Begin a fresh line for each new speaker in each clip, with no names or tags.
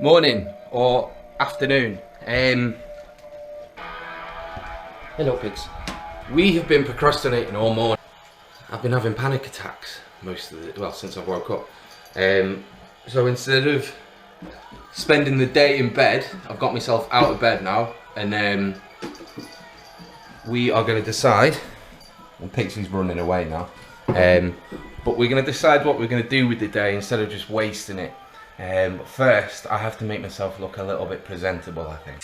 Morning or afternoon. Hello pigs. We have been procrastinating all morning. I've been having panic attacks since I woke up. So instead of spending the day in bed, I've got myself out of bed now, and we are going to decide, and Pixie's running away now, but we're going to decide what we're going to do with the day instead of just wasting it. But first, I have to make myself look a little bit presentable, I think.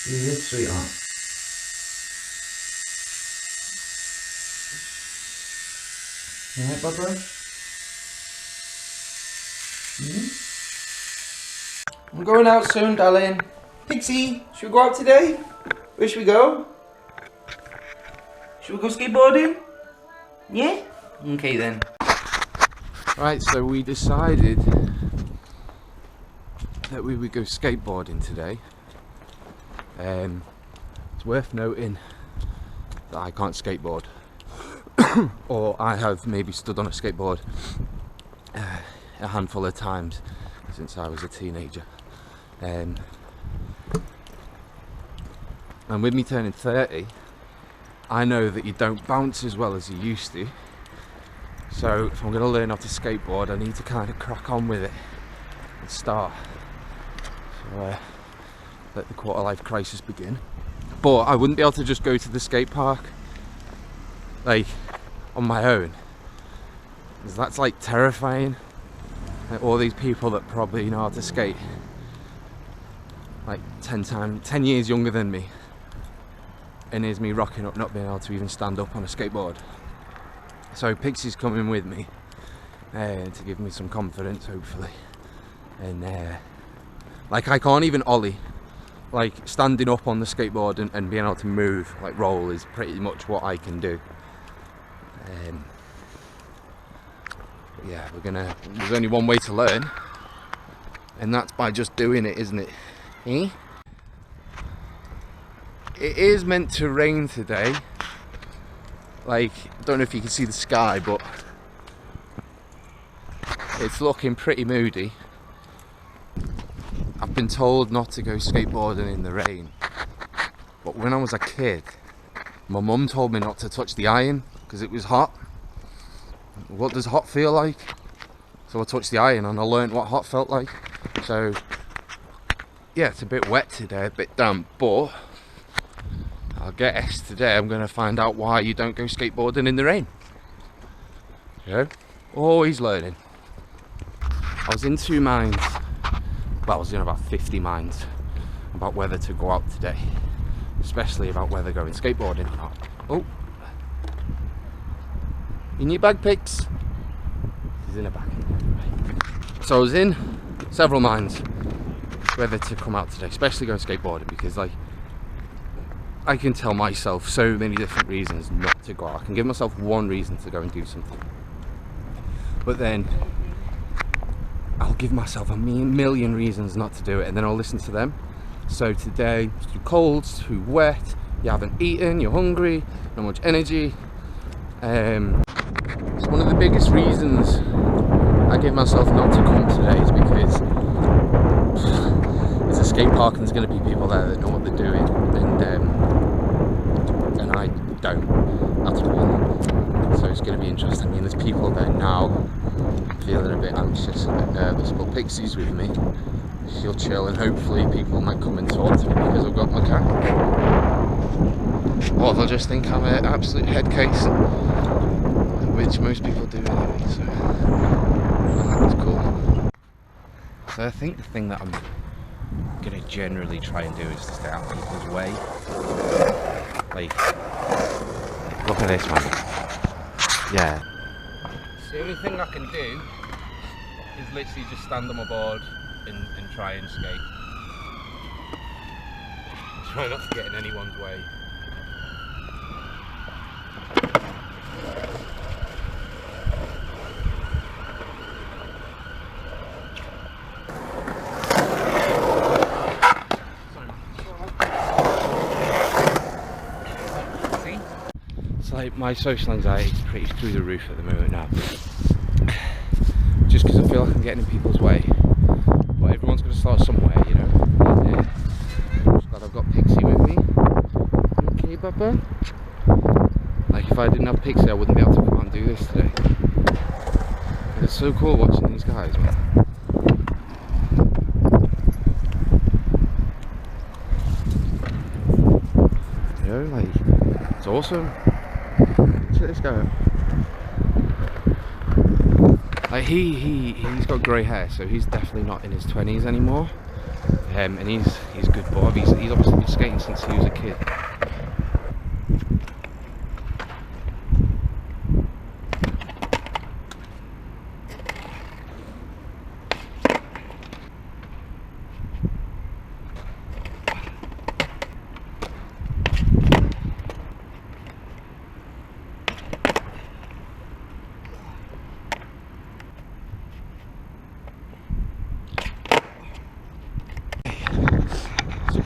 You did, sweetheart. You alright, Barbara? I'm going out soon, darling. Pixie, should we go out today? Where should we go? Should we go skateboarding? Yeah? Okay then. Right, so we decided that we would go skateboarding today. It's worth noting that I can't skateboard. Or I have maybe stood on a skateboard a handful of times since I was a teenager. And with me turning 30, I know that you don't bounce as well as you used to. So if I'm going to learn how to skateboard, I need to kind of crack on with it and start. So let the quarter life crisis begin. But I wouldn't be able to just go to the skate park like on my own, because that's like terrifying. Like, all these people that probably know how to skate like 10 years younger than me, and here's me rocking up not being able to even stand up on a skateboard. So Pixie's coming with me to give me some confidence, hopefully. And like, I can't even ollie. Like, standing up on the skateboard and being able to move, like roll, is pretty much what I can do. But yeah, there's only one way to learn, and that's by just doing it, isn't it? Eh? It is meant to rain today. Like, I don't know if you can see the sky, but it's looking pretty moody. I've been told not to go skateboarding in the rain, but when I was a kid, my mum told me not to touch the iron because it was hot. What does hot feel like? So I touched the iron and I learned what hot felt like. So yeah, it's a bit wet today, a bit damp, but I guess today I'm going to find out why you don't go skateboarding in the rain. You know, always learning. I was in two minds, well, I was in about 50 minds about whether to go out today, especially about whether going skateboarding or not. Oh, in your bag, Pix? He's in a bag. So I was in several minds whether to come out today, especially going skateboarding, because like, I can tell myself so many different reasons not to go out. I can give myself one reason to go and do something, but then I'll give myself a million reasons not to do it, and then I'll listen to them. So today, it's too cold, it's too wet, you haven't eaten, you're hungry, not much energy. So one of the biggest reasons I give myself not to come today is because there's a skate park and there's going to be people there that know what they're doing, and I don't at all. So it's going to be interesting. I mean, there's people there now. I'm feeling a bit anxious, a bit nervous, but Pixie's with me. She'll chill, and hopefully people might come and talk to me because I've got my cat. Or they'll just think I'm an absolute head case, which most people do anyway, so that was cool. So I think the thing that I'm going to generally try and do is to stay out of people's way. Like, look at this, man. Yeah. The only thing I can do is literally just stand on my board and try and skate. Try not to get in anyone's way. Like, my social anxiety is pretty through the roof at the moment now, just because I feel like I'm getting in people's way. But everyone Papa? Like, if I didn't have Pixie, I wouldn't be able to come out and do this today. It's so cool watching these guys, man. You know, like, it's awesome. Check this guy out. Like, he's got grey hair, so he's definitely not in his 20s anymore. And he's good Bob. He's obviously been skating since he was a kid.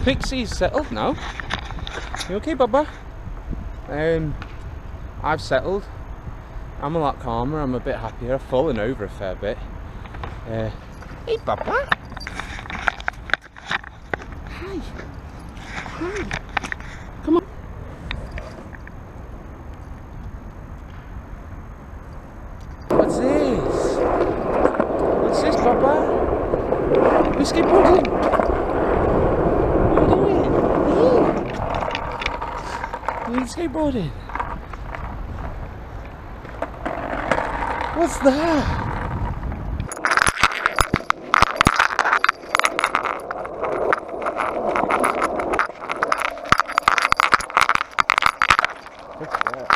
Pixie's settled now. You okay, Baba? I've settled. I'm a lot calmer. I'm a bit happier. I've fallen over a fair bit. Hey, Baba. Hi. Hi. Come on. What's this? What's this, Baba? You're skateboarding. You're skateboarding. What's that? What's that?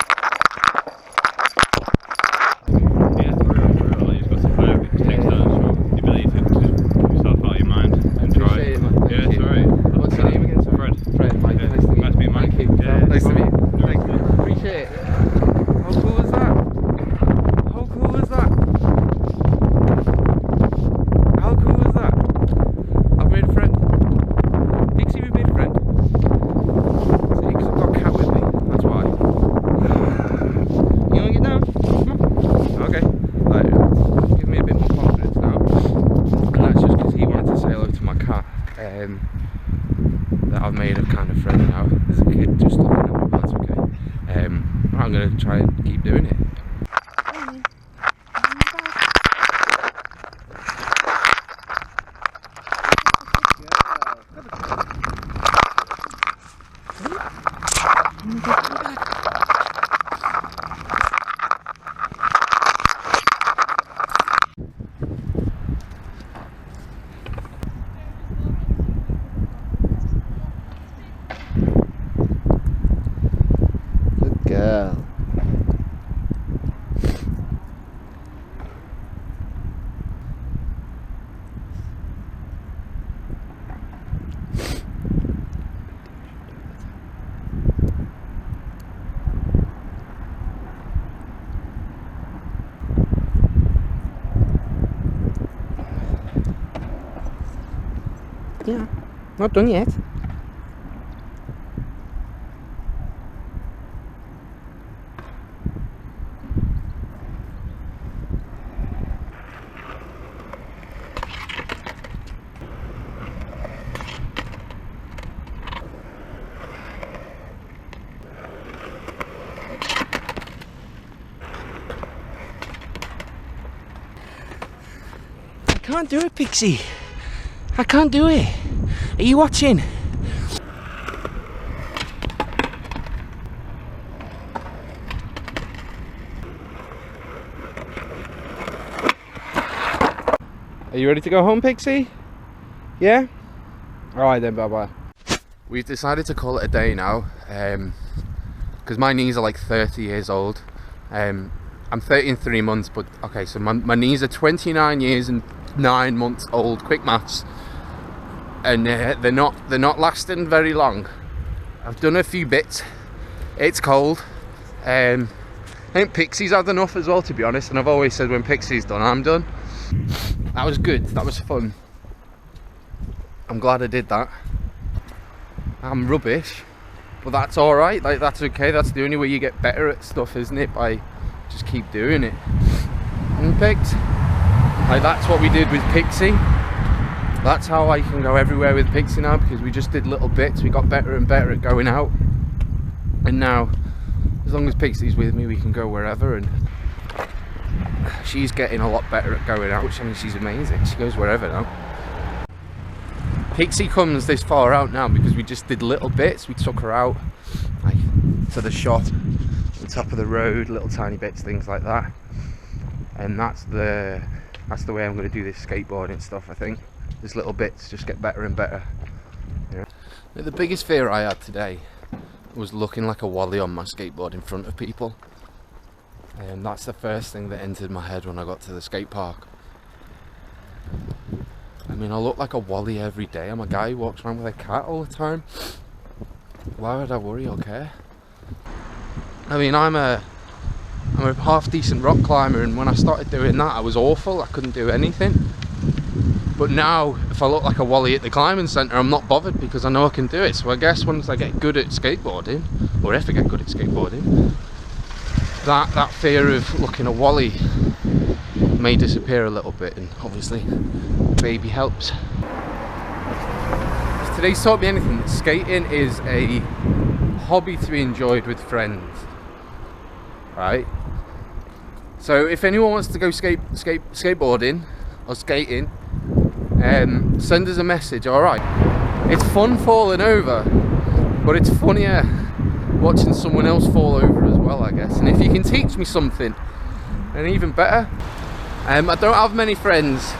Yeah, for real. You've got to play it. It takes time, so the ability to just put yourself out of your mind and try.
Appreciate it, man.
Yeah, it's alright.
What's your name again? Sorry.
Fred.
Fred, Mike.
Yeah.
Nice to meet you.
Nice to meet you, Mike.
Thank you.
Yeah.
Nice to meet you.
No,
Thank you. Appreciate it. How cool is that? How cool is that? How cool is that? I've made a friend. Pixie, we made a friend. See, because I've got a cat with me. That's why. You want to get down? Come on. Okay. Right. Give me a bit more confidence now. And that's just because he wanted to say hello to my cat. That I've made a kind of friend now. There's a kid just looking at me, but that's okay. I'm going to try and keep doing it. Good girl. Yeah, not done yet. I can't do it, Pixie. I can't do it. Are you watching? Are you ready to go home, Pixie? Yeah? Alright then, bye-bye. We've decided to call it a day now, because my knees are like 30 years old. I'm 30 in 3 months, but okay, so my knees are 29 years and 9 months old. Quick maths. And they're not lasting very long. I've done a few bits. It's cold. I think Pixie's had enough as well, to be honest, and I've always said when Pixie's done, I'm done. That was good. That was fun. I'm glad I did that. I'm rubbish, but that's all right. Like, that's okay. That's the only way you get better at stuff, isn't it? By just keep doing it. And Pix, like, that's what we did with Pixie. That's how I can go everywhere with Pixie now, because we just did little bits. We got better and better at going out. And now, as long as Pixie's with me, we can go wherever, and she's getting a lot better at going out. I mean, she's amazing. She goes wherever now. Pixie comes this far out now because we just did little bits. We took her out like to the shop, the top of the road, little tiny bits, things like that. And that's the way I'm going to do this skateboarding stuff, I think. These little bits just get better and better. Yeah. The biggest fear I had today was looking like a wally on my skateboard in front of people. And that's the first thing that entered my head when I got to the skate park. I mean, I look like a wally every day. I'm a guy who walks around with a cat all the time. Why would I worry or care? I mean, I'm a half decent rock climber, and when I started doing that I was awful. I couldn't do anything. But now if I look like a wally at the climbing centre, I'm not bothered because I know I can do it. So I guess once I get good at skateboarding, or if I get good at skateboarding, that fear of looking a wally may disappear a little bit, and obviously the baby helps. If today's taught me anything, skating is a hobby to be enjoyed with friends, right? So if anyone wants to go skateboarding or skating, send us a message. Alright, it's fun falling over, but it's funnier watching someone else fall over as well, I guess. And if you can teach me something, then even better. I don't have many friends,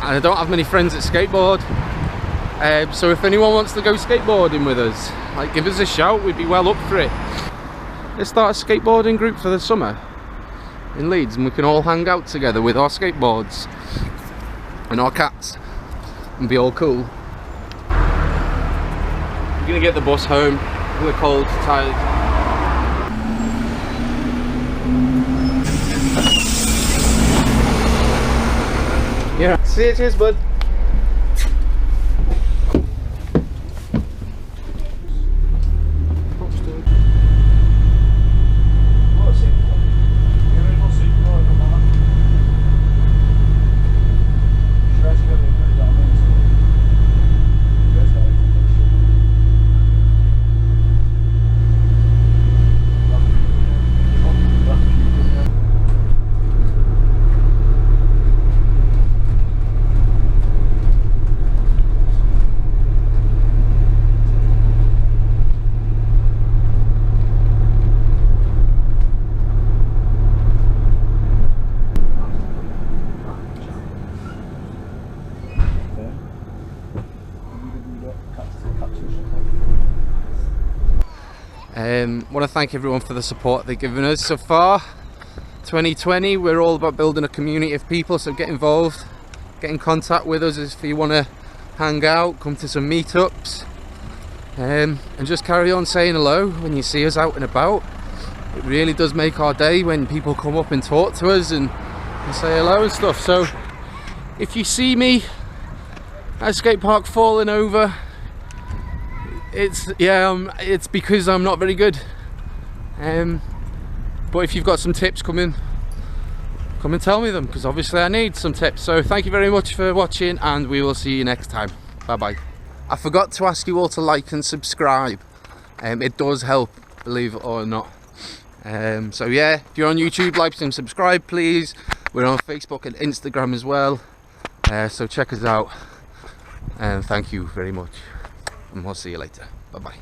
and I don't have many friends that skateboard, so if anyone wants to go skateboarding with us, like, give us a shout. We'd be well up for it. Let's start a skateboarding group for the summer in Leeds, and we can all hang out together with our skateboards and our cats and be all cool. We're gonna get the bus home. We're cold, tired. Yeah. See you, cheers, bud. Want to thank everyone for the support they've given us so far. 2020, we're all about building a community of people, so get involved, get in contact with us if you want to hang out, come to some meetups, and just carry on saying hello when you see us out and about. It really does make our day when people come up and talk to us and say hello and stuff. So if you see me at a skate park falling over, it's because I'm not very good. But if you've got some tips, come and tell me them, because obviously I need some tips. So thank you very much for watching, and we will see you next time. Bye bye. I forgot to ask you all to like and subscribe. It does help, believe it or not. So yeah, if you're on YouTube, like and subscribe please. We're on Facebook and Instagram as well, so check us out, and thank you very much, and we'll see you later. Bye bye.